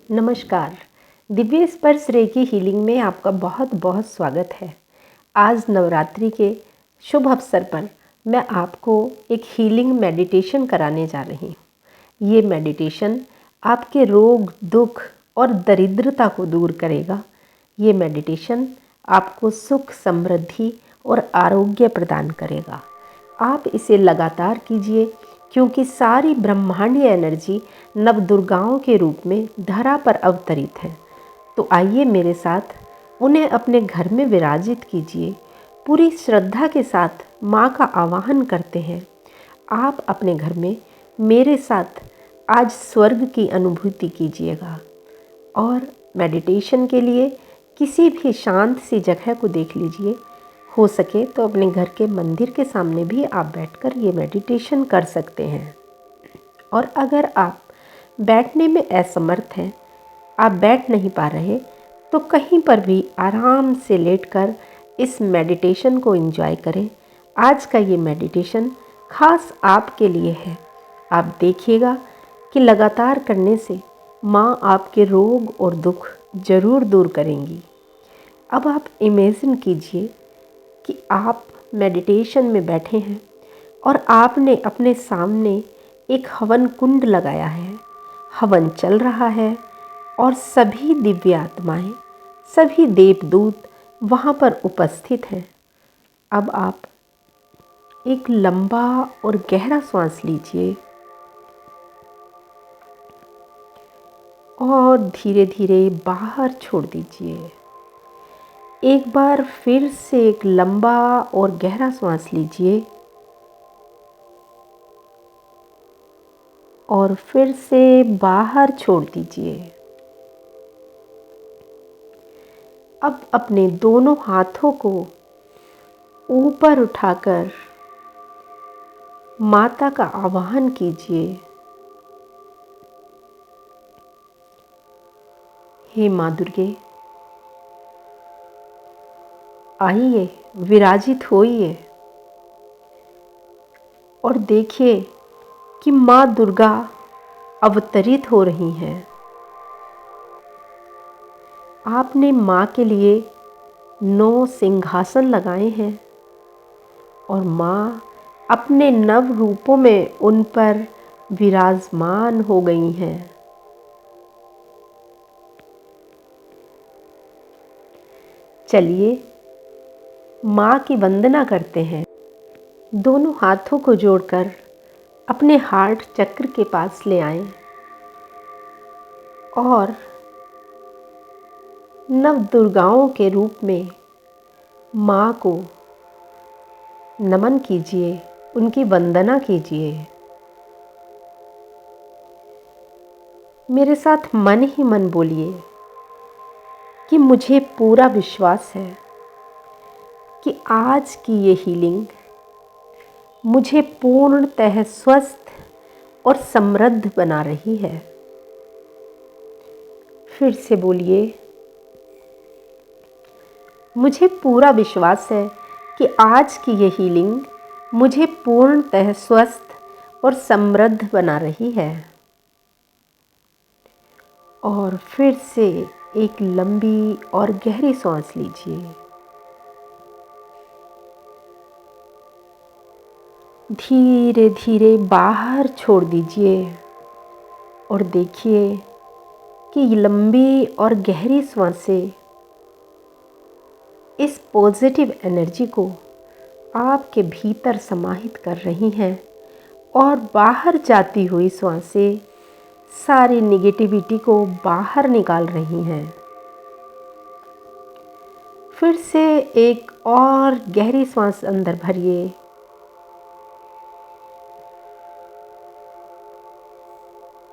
नमस्कार। दिव्य स्पर्श recce healing में आपका बहुत बहुत स्वागत है। आज नवरात्रि के शुभ अवसर पर मैं आपको एक हीलिंग मेडिटेशन कराने जा रही हूँ। ये मेडिटेशन आपके रोग, दुख और दरिद्रता को दूर करेगा। ये मेडिटेशन आपको सुख, समृद्धि और आरोग्य प्रदान करेगा। आप इसे लगातार कीजिए क्योंकि सारी ब्रह्मांडीय एनर्जी नवदुर्गाओं के रूप में धरा पर अवतरित है। तो आइए मेरे साथ उन्हें अपने घर में विराजित कीजिए। पूरी श्रद्धा के साथ माँ का आवाहन करते हैं। आप अपने घर में मेरे साथ आज स्वर्ग की अनुभूति कीजिएगा। और मेडिटेशन के लिए किसी भी शांत सी जगह को देख लीजिए। हो सके तो अपने घर के मंदिर के सामने भी आप बैठकर ये मेडिटेशन कर सकते हैं। और अगर आप बैठने में असमर्थ हैं, आप बैठ नहीं पा रहे, तो कहीं पर भी आराम से लेटकर इस मेडिटेशन को एंजॉय करें। आज का ये मेडिटेशन खास आपके लिए है। आप देखिएगा कि लगातार करने से माँ आपके रोग और दुख जरूर दूर करेंगी। अब आप इमेजिन कीजिए कि आप मेडिटेशन में बैठे हैं और आपने अपने सामने एक हवन कुंड लगाया है। हवन चल रहा है और सभी दिव्य आत्माएं, सभी देवदूत वहाँ पर उपस्थित हैं। अब आप एक लंबा और गहरा सांस लीजिए और धीरे धीरे बाहर छोड़ दीजिए। एक बार फिर से एक लंबा और गहरा सांस लीजिए और फिर से बाहर छोड़ दीजिए। अब अपने दोनों हाथों को ऊपर उठाकर माता का आवाहन कीजिए। हे माँ दुर्गे, आइए, विराजित होइए और देखिए कि माँ दुर्गा अवतरित हो रही हैं। आपने माँ के लिए 9 सिंहासन लगाए हैं और माँ अपने नव रूपों में उन पर विराजमान हो गई हैं। चलिए माँ की वंदना करते हैं। दोनों हाथों को जोड़कर अपने हार्ट चक्र के पास ले आएं और नव दुर्गाओं के रूप में माँ को नमन कीजिए, उनकी वंदना कीजिए। मेरे साथ मन ही मन बोलिए कि मुझे पूरा विश्वास है कि आज की ये हीलिंग मुझे पूर्णतः स्वस्थ और समृद्ध बना रही है। फिर से बोलिए, मुझे पूरा विश्वास है कि आज की ये हीलिंग मुझे पूर्णतः स्वस्थ और समृद्ध बना रही है। और फिर से एक लंबी और गहरी सांस लीजिए। धीरे धीरे बाहर छोड़ दीजिए और देखिए कि लंबी और गहरी सांसें इस पॉजिटिव एनर्जी को आपके भीतर समाहित कर रही हैं और बाहर जाती हुई सांसें सारी नेगेटिविटी को बाहर निकाल रही हैं। फिर से एक और गहरी सांस अंदर भरिए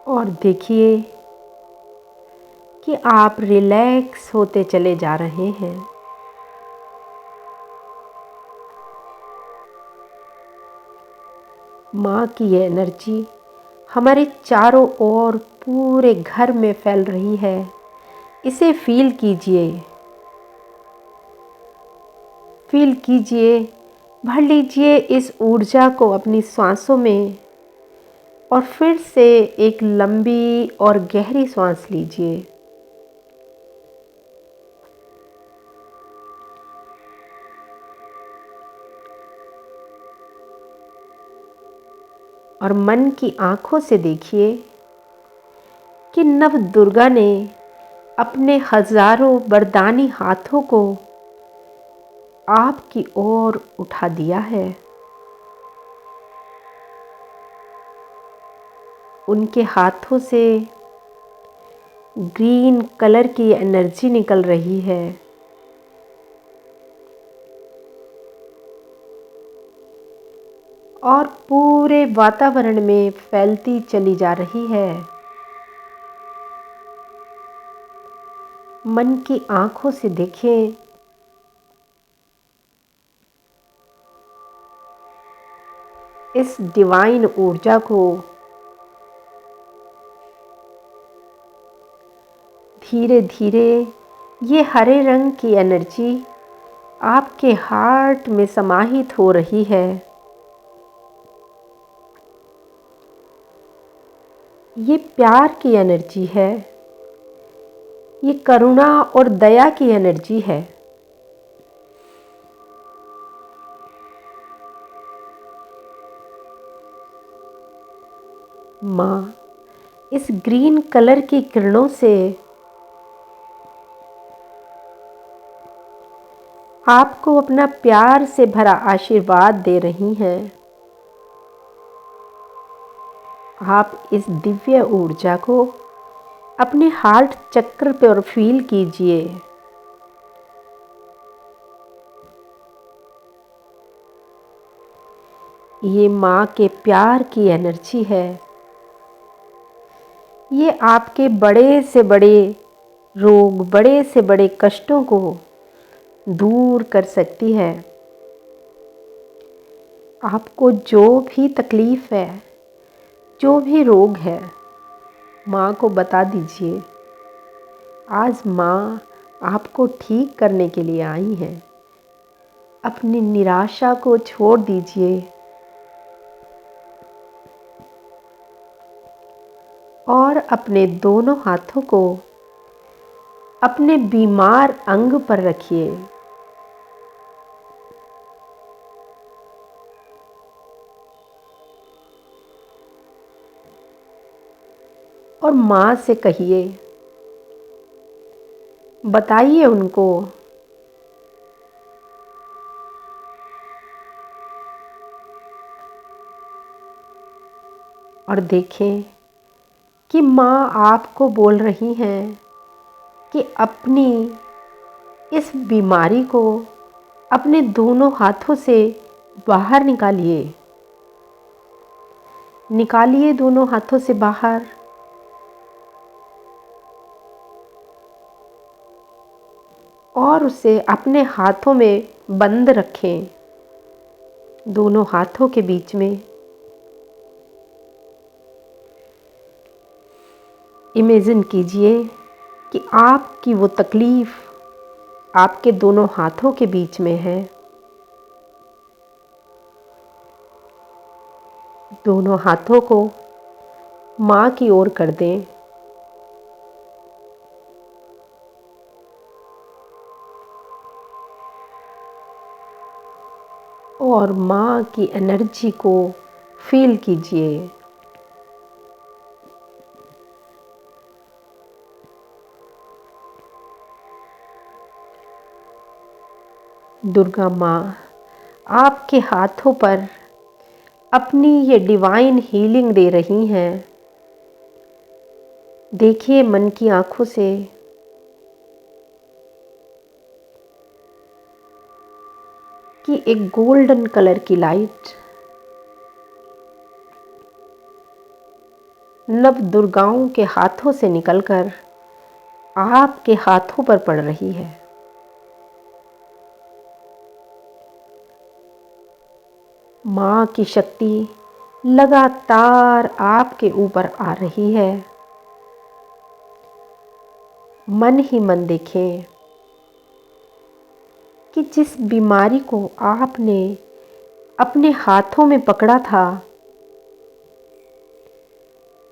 और देखिए कि आप रिलैक्स होते चले जा रहे हैं। माँ की ये एनर्जी हमारे चारों ओर पूरे घर में फैल रही है। इसे फील कीजिए, फील कीजिए, भर लीजिए इस ऊर्जा को अपनी सांसों में और फिर से एक लंबी और गहरी सांस लीजिए। और मन की आंखों से देखिए कि नव दुर्गा ने अपने हजारों वरदानी हाथों को आपकी ओर उठा दिया है। उनके हाथों से ग्रीन कलर की एनर्जी निकल रही है और पूरे वातावरण में फैलती चली जा रही है। मन की आंखों से देखें इस डिवाइन ऊर्जा को। धीरे धीरे ये हरे रंग की एनर्जी आपके हार्ट में समाहित हो रही है। ये प्यार की एनर्जी है, ये करुणा और दया की एनर्जी है। माँ इस ग्रीन कलर की किरणों से आपको अपना प्यार से भरा आशीर्वाद दे रही हैं। आप इस दिव्य ऊर्जा को अपने हार्ट चक्र पर फील कीजिए। ये माँ के प्यार की एनर्जी है। ये आपके बड़े से बड़े रोग, बड़े से बड़े कष्टों को दूर कर सकती है। आपको जो भी तकलीफ है, जो भी रोग है, माँ को बता दीजिए। आज माँ आपको ठीक करने के लिए आई हैं। अपनी निराशा को छोड़ दीजिए और अपने दोनों हाथों को अपने बीमार अंग पर रखिए। और माँ से कहिए, बताइए उनको और देखें कि माँ आपको बोल रही हैं कि अपनी इस बीमारी को अपने दोनों हाथों से बाहर निकालिए। निकालिए दोनों हाथों से बाहर। और उसे अपने हाथों में बंद रखें, दोनों हाथों के बीच में। इमेजिन कीजिए कि आपकी वो तकलीफ आपके दोनों हाथों के बीच में है। दोनों हाथों को माँ की ओर कर दें और माँ की एनर्जी को फील कीजिए। दुर्गा माँ आपके हाथों पर अपनी ये डिवाइन हीलिंग दे रही हैं। देखिए मन की आंखों से कि एक गोल्डन कलर की लाइट नव दुर्गाओं के हाथों से निकलकर आपके हाथों पर पड़ रही है। माँ की शक्ति लगातार आपके ऊपर आ रही है। मन ही मन देखें कि जिस बीमारी को आपने अपने हाथों में पकड़ा था,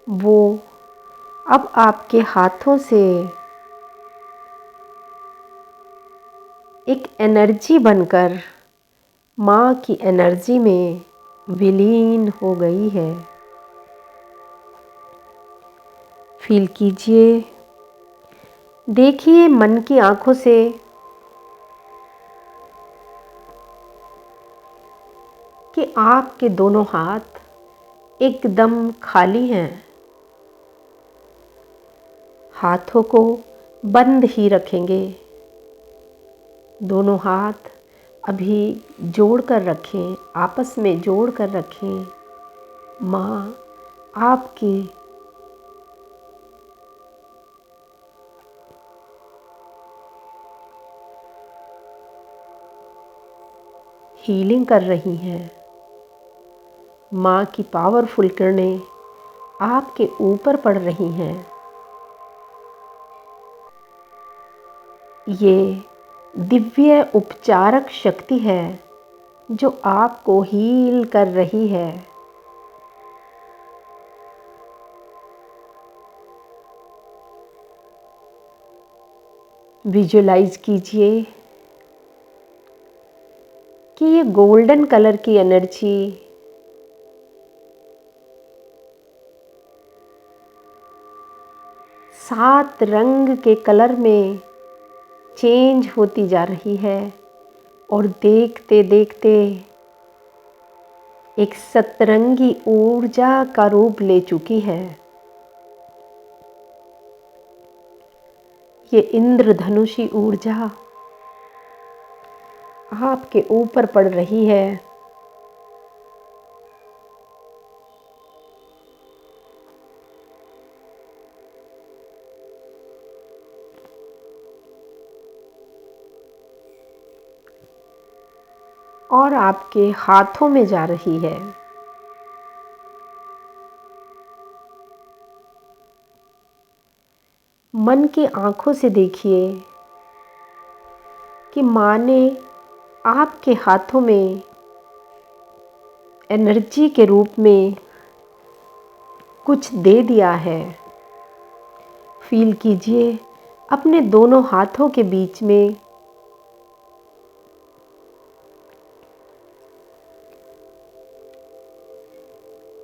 वो अब आपके हाथों से एक एनर्जी बनकर माँ की एनर्जी में विलीन हो गई है। फील कीजिए, देखिए मन की आंखों से कि आपके दोनों हाथ एकदम खाली हैं। हाथों को बंद ही रखेंगे। दोनों हाथ अभी जोड़ कर रखें, आपस में जोड़ कर रखें। माँ आपकी हीलिंग कर रही हैं। माँ की पावरफुल किरणें आपके ऊपर पड़ रही हैं। ये दिव्य उपचारक शक्ति है जो आपको हील कर रही है। विजुलाइज कीजिए कि ये गोल्डन कलर की एनर्जी सात रंग के कलर में चेंज होती जा रही है और देखते देखते एक सतरंगी ऊर्जा का रूप ले चुकी है। ये इंद्रधनुषी ऊर्जा आपके ऊपर पड़ रही है। और आपके हाथों में जा रही है। मन की आंखों से देखिए कि माँ ने आपके हाथों में एनर्जी के रूप में कुछ दे दिया है। फील कीजिए अपने दोनों हाथों के बीच में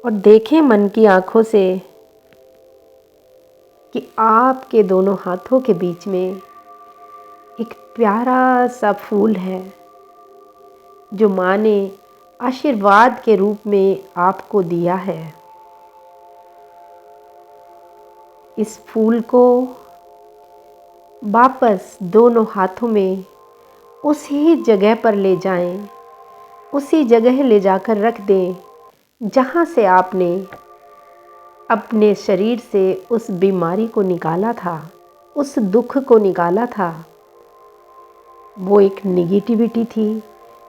और देखें मन की आंखों से कि आपके दोनों हाथों के बीच में एक प्यारा सा फूल है जो माँ ने आशीर्वाद के रूप में आपको दिया है। इस फूल को वापस दोनों हाथों में उसी जगह पर ले जाएं, उसी जगह ले जाकर रख दें जहाँ से आपने अपने शरीर से उस बीमारी को निकाला था, उस दुख को निकाला था। वो एक नेगेटिविटी थी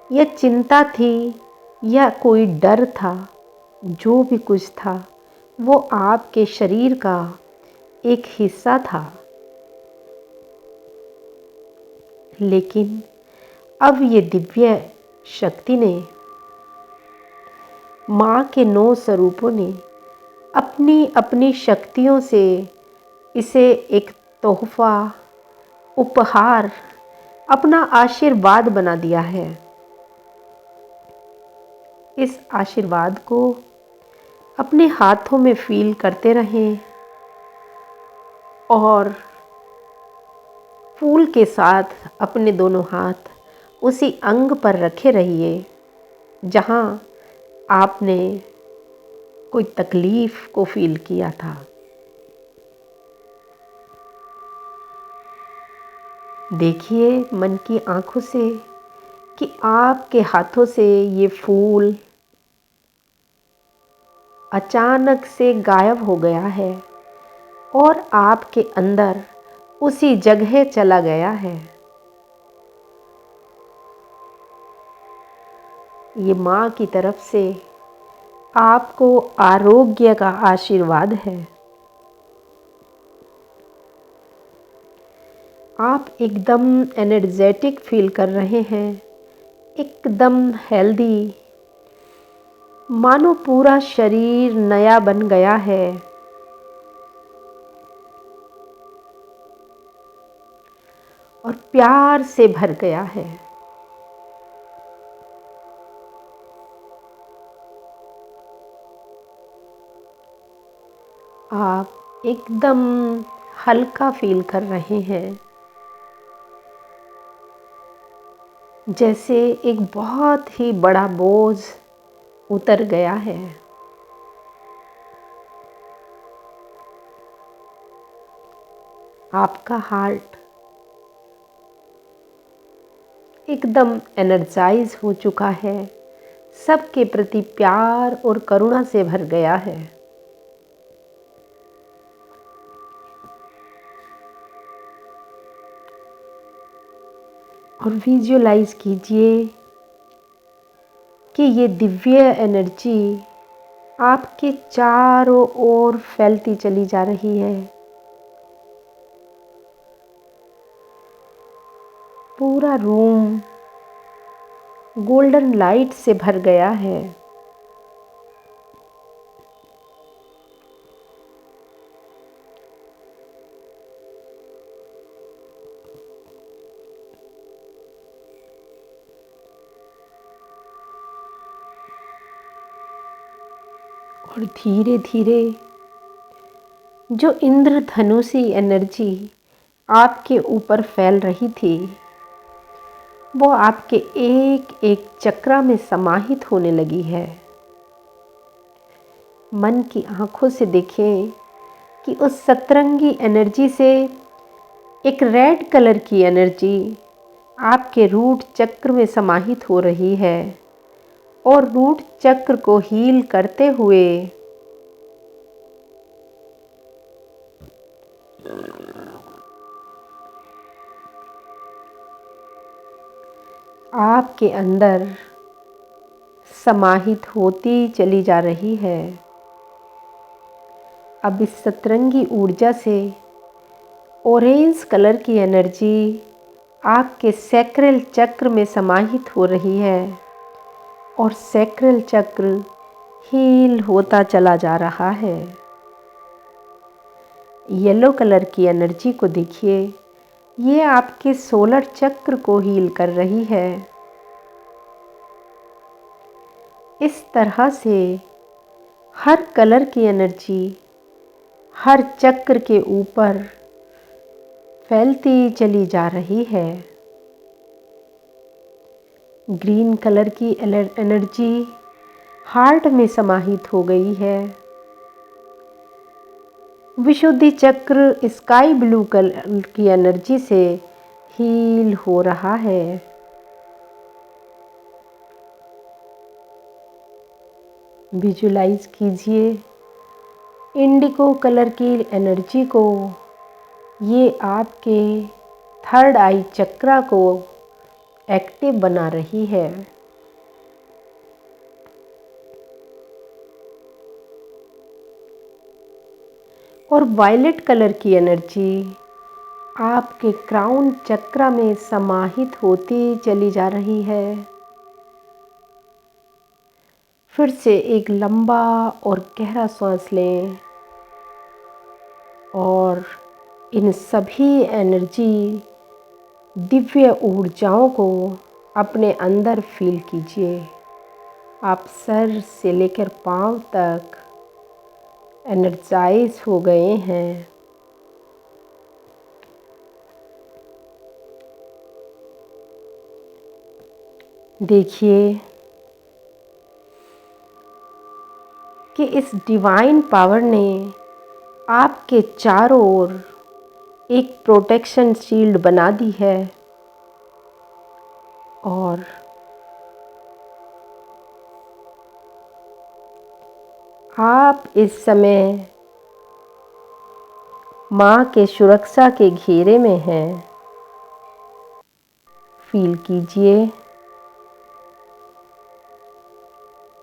या चिंता थी या कोई डर था, जो भी कुछ था वो आपके शरीर का एक हिस्सा था। लेकिन अब ये दिव्य शक्ति ने, माँ के 9 स्वरूपों ने अपनी अपनी शक्तियों से इसे एक तोहफा, उपहार, अपना आशीर्वाद बना दिया है। इस आशीर्वाद को अपने हाथों में फील करते रहें और फूल के साथ अपने दोनों हाथ उसी अंग पर रखे रहिए जहाँ आपने कोई तकलीफ को फील किया था। देखिए मन की आंखों से कि आपके हाथों से ये फूल अचानक से गायब हो गया है और आपके अंदर उसी जगह चला गया है। ये माँ की तरफ से आपको आरोग्य का आशीर्वाद है। आप एकदम एनर्जेटिक फील कर रहे हैं, एकदम हेल्दी, मानो पूरा शरीर नया बन गया है। और प्यार से भर गया है। आप एकदम हल्का फील कर रहे हैं, जैसे एक बहुत ही बड़ा बोझ उतर गया है। आपका हार्ट एकदम एनर्जाइज हो चुका है, सबके प्रति प्यार और करुणा से भर गया है। और विजुअलाइज कीजिए कि ये दिव्य एनर्जी आपके चारों ओर फैलती चली जा रही है। पूरा रूम गोल्डन लाइट से भर गया है। और धीरे धीरे जो इंद्रधनुषी एनर्जी आपके ऊपर फैल रही थी, वो आपके एक एक चक्र में समाहित होने लगी है। मन की आंखों से देखें कि उस सतरंगी एनर्जी से एक रेड कलर की एनर्जी आपके रूट चक्र में समाहित हो रही है और रूट चक्र को हील करते हुए आपके अंदर समाहित होती चली जा रही है। अब इस सतरंगी ऊर्जा से ऑरेंज कलर की एनर्जी आपके सैक्रल चक्र में समाहित हो रही है और सैक्रल चक्र हील होता चला जा रहा है। येलो कलर की एनर्जी को देखिए, ये आपके सोलर चक्र को हील कर रही है। इस तरह से हर कलर की एनर्जी हर चक्र के ऊपर फैलती चली जा रही है। ग्रीन कलर की एनर्जी हार्ट में समाहित हो गई है। विशुद्धि चक्र स्काई ब्लू कलर की एनर्जी से हील हो रहा है। विजुलाइज कीजिए इंडिगो कलर की एनर्जी को, ये आपके थर्ड आई चक्र को एक्टिव बना रही है। और वायलेट कलर की एनर्जी आपके क्राउन चक्र में समाहित होती चली जा रही है। फिर से एक लंबा और गहरा सांस लें और इन सभी एनर्जी दिव्य ऊर्जाओं को अपने अंदर फील कीजिए। आप सर से लेकर पांव तक एनर्जाइज हो गए हैं। देखिए कि इस डिवाइन पावर ने आपके चारों ओर एक प्रोटेक्शन शील्ड बना दी है और आप इस समय माँ के सुरक्षा के घेरे में हैं। फील कीजिए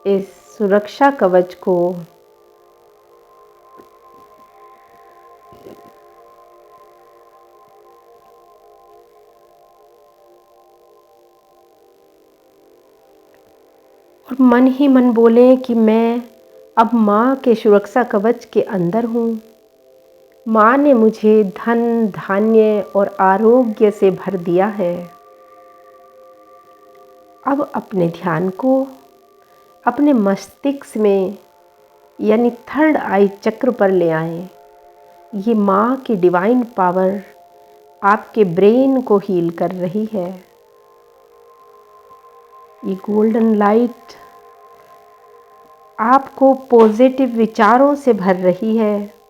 इस सुरक्षा कवच को। और मन ही मन बोलें कि मैं अब माँ के सुरक्षा कवच के अंदर हूँ। माँ ने मुझे धन, धान्य और आरोग्य से भर दिया है। अब अपने ध्यान को अपने मस्तिष्क में यानी थर्ड आई चक्र पर ले आएं। ये माँ की डिवाइन पावर आपके ब्रेन को हील कर रही है। ये गोल्डन लाइट आपको पॉजिटिव विचारों से भर रही है।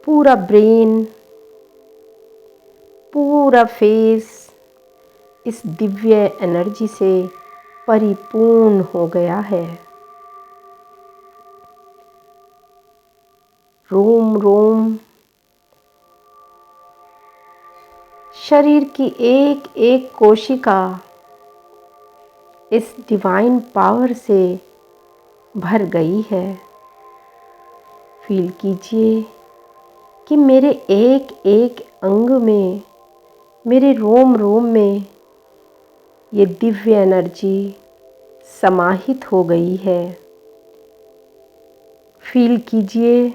पूरा ब्रेन, पूरा फेस इस दिव्य एनर्जी से परिपूर्ण हो गया है। रोम रोम, शरीर की एक एक कोशिका इस डिवाइन पावर से भर गई है। फील कीजिए कि मेरे एक एक अंग में, मेरे रोम रोम में ये दिव्य एनर्जी समाहित हो गई है। फील कीजिए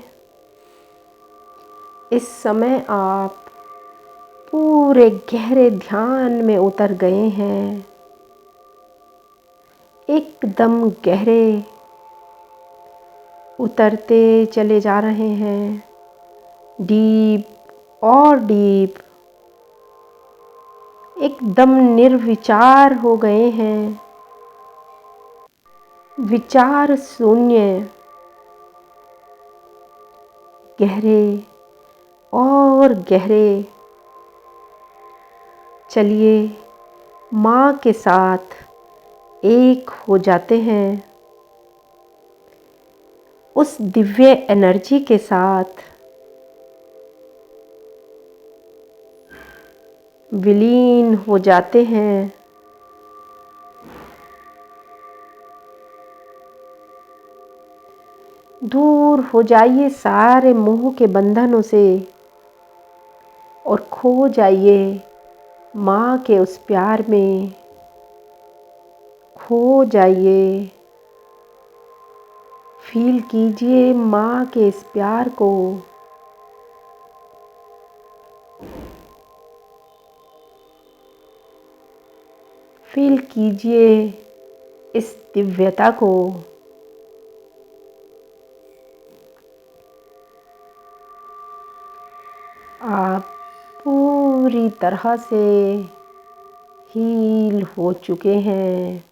इस समय आप पूरे गहरे ध्यान में उतर गए हैं। एकदम गहरे उतरते चले जा रहे हैं, डीप और डीप, एकदम निर्विचार हो गए हैं, विचार शून्य, गहरे और गहरे। चलिए माँ के साथ एक हो जाते हैं, उस दिव्य एनर्जी के साथ विलीन हो जाते हैं। दूर हो जाइए सारे मोह के बंधनों से और खो जाइए माँ के उस प्यार में। खो जाइए, फील कीजिए माँ के इस प्यार को। फील कीजिए इस दिव्यता को। आप पूरी तरह से हील हो चुके हैं।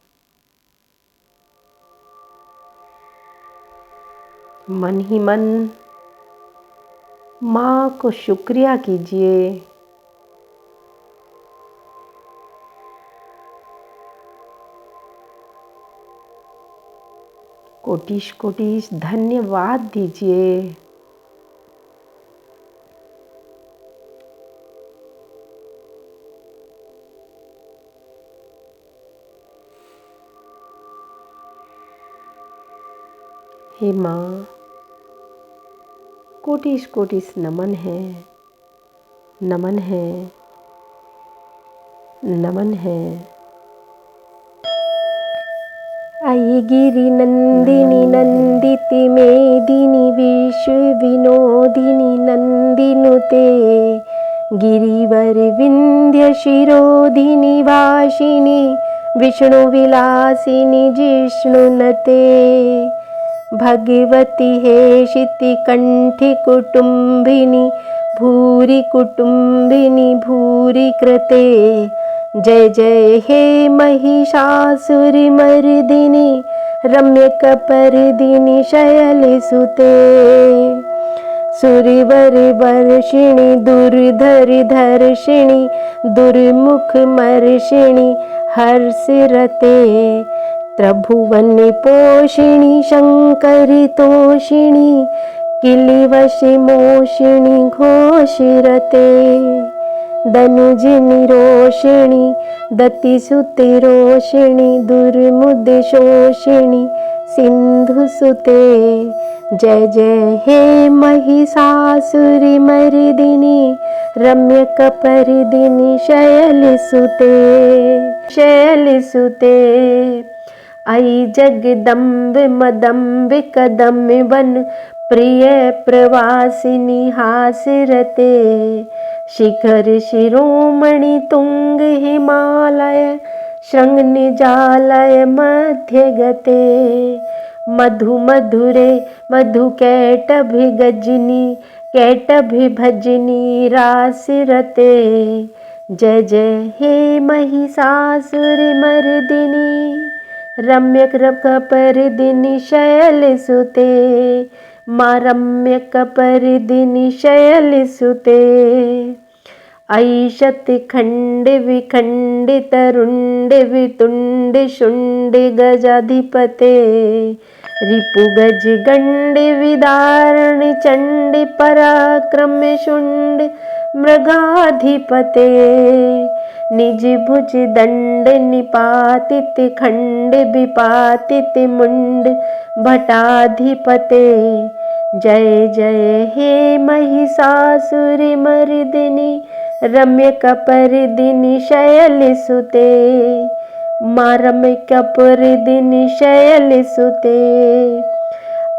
मन ही मन माँ को शुक्रिया कीजिए। कोटिश कोटिश धन्यवाद दीजिए। हे माँ, कोटिश कोटिश नमन है, नमन है, नमन है। आई गिरि नंदिनी नंदिति मेदिनी विश्व विनोदिनी नंदिनुते गिरिवर विंध्य शिरोधिनी वासिनी विष्णु विलासिनी जिष्णुनते भगवती हेशिति कंठी कुटुंबिनी भूरि कुटुंबिनी भूरि कृते जय जय हे महिषासुर मर्दिनी रम्यकपर्दिनी शैलसुते सुरवर वर्षिणी दुर्धर धर्षिणी दुर्मुख मर्षिणी हर्षरते त्रिभुवन पोषिणी शंकरी तोषिणी किलिवशी मोषिणी घोषरते धनुजिनी रोषिणी दतिसुते रोषिणी दुर्मुद शोषिणी सिंधुसुते जय जय हे महिषासुरी मर्दिनी रम्यकपर्दिनी शैलसुते शैलसुते आई जगदम्ब मदम्ब कदम वन प्रिय प्रवासिनी हासिरते शिखर शिरोमणि तुंग हिमालय शृंग निजालय मध्य गते मधु मधुरे मधु कैटभि गजनी कैटभि भजनी रासिरते जय जय हे महिषासुर मर्दिनी रम्य कपर्दिनी शैल सुते माँ रम्य कपर्दिनी शैल सुते ऐशत खंड विखंडित रुंड वितुंड शुंड गजाधिपते रिपु गज गंड विदारण चंड पराक्रम शुंड मृगाधिपते निज भुज दंड निपातित खंड विपातित मुंड भटाधिपते जय जय हे महिषासुर मर्दिनी रम्य कपर्दिनी शैल सुते माँ रम्य कपर्दिनी शैल सुते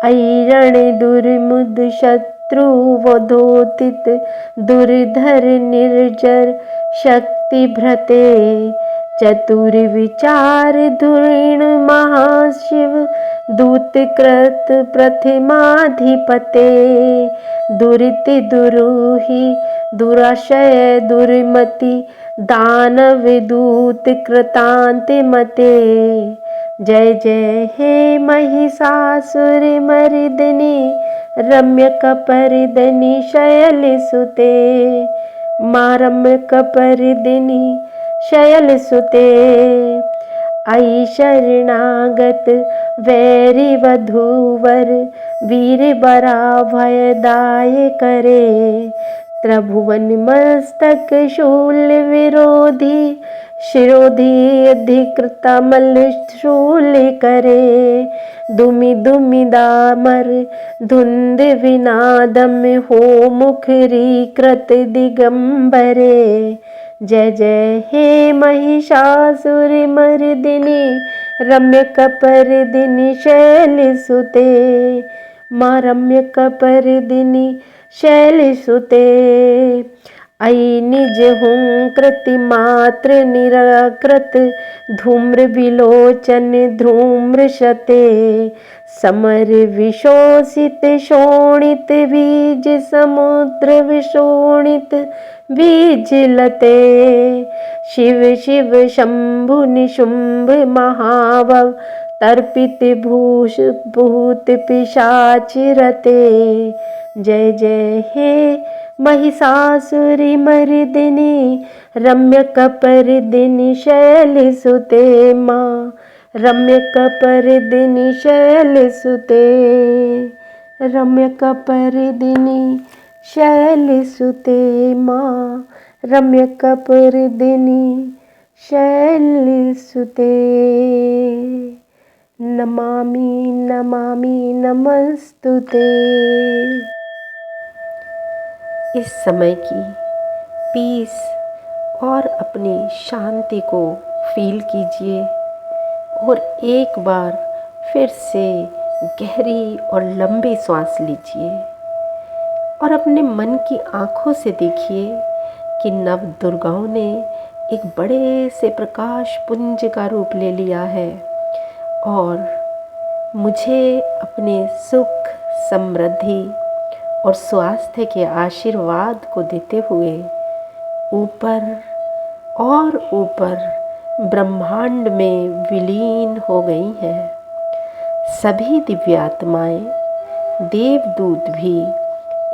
ऐरण दुर्मुद शत्रु वधोतित दुर्धर निर्जर शक्ति भ्रते चतुर विचार धुरीण महाशिव दूतकृत प्रथिमाधिपते दुरित दुरूही दुराशय दुर्मति दानव दूत कृतांत मते जय जय हे महिषासुर मर्दिनी रम्य कपर्दिनी शैल सुते माँ रम्य कपर्दिनी शैल सुते आई शरणागत वैरी वधूवर वीर बरा भयदाय करे त्रिभुवन मस्तक शूल विरोधी शिरोधी अधिकृता मल शूल करे दुमि दुमि दामर धुंद विनादम हो मुखरी कृत दिगंबरे जय जय हे महिषासुर मर्दिनी रम्य कपर्दिनी शैल सुते माँ रम्य कपर्दिनी शैल सुते आई निज हूँ कृति मात्र निराकृत धूम्र विलोचन धूम्र शते समर विशोषित शोणित बीज समुद्र विशोणित बीज लते शिव शिव शंभु निशुंभ महावव तर्पित भूष भूत पिशाच रते जय जय हे महिषासुरी मर्दिनी रम्य कपर्दिनी शैल सुते माँ रम्य कपर्दिनी शैल सुते रम्य कपर्दिनी शैल सुते माँ रम्य कपर्दिनी शैल सुते नमामि नमामि नमस्तुते। इस समय की पीस और अपनी शांति को फील कीजिए और एक बार फिर से गहरी और लंबी सांस लीजिए और अपने मन की आँखों से देखिए कि नव दुर्गाओं ने एक बड़े से प्रकाश पुंज का रूप ले लिया है और मुझे अपने सुख समृद्धि और स्वास्थ्य के आशीर्वाद को देते हुए ऊपर और ऊपर ब्रह्मांड में विलीन हो गई हैं। सभी दिव्यात्माएं देवदूत भी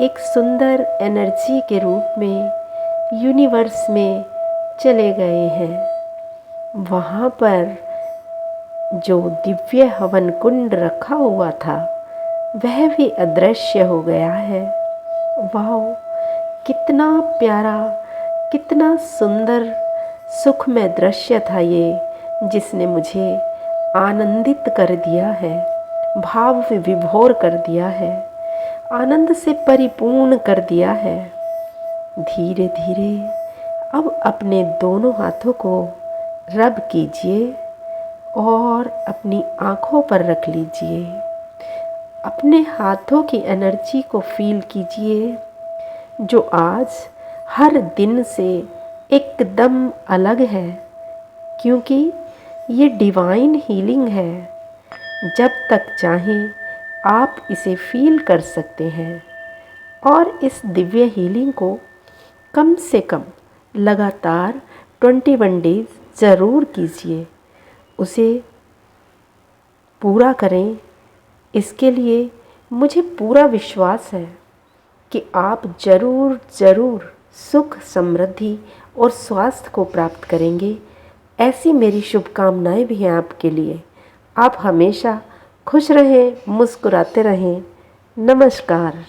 एक सुंदर एनर्जी के रूप में यूनिवर्स में चले गए हैं। वहाँ पर जो दिव्य हवन कुंड रखा हुआ था वह भी अदृश्य हो गया है। वाह, कितना प्यारा, कितना सुंदर सुखमय दृश्य था ये, जिसने मुझे आनंदित कर दिया है, भाव विभोर कर दिया है, आनंद से परिपूर्ण कर दिया है। धीरे धीरे अब अपने दोनों हाथों को रब कीजिए और अपनी आँखों पर रख लीजिए। अपने हाथों की एनर्जी को फील कीजिए जो आज हर दिन से एकदम अलग है, क्योंकि ये डिवाइन हीलिंग है। जब तक चाहें आप इसे फील कर सकते हैं और इस दिव्य हीलिंग को कम से कम लगातार 21 डेज ज़रूर कीजिए। उसे पूरा करें। इसके लिए मुझे पूरा विश्वास है कि आप ज़रूर सुख, समृद्धि और स्वास्थ्य को प्राप्त करेंगे। ऐसी मेरी शुभकामनाएं भी हैं आपके लिए। आप हमेशा खुश रहें, मुस्कुराते रहें। नमस्कार।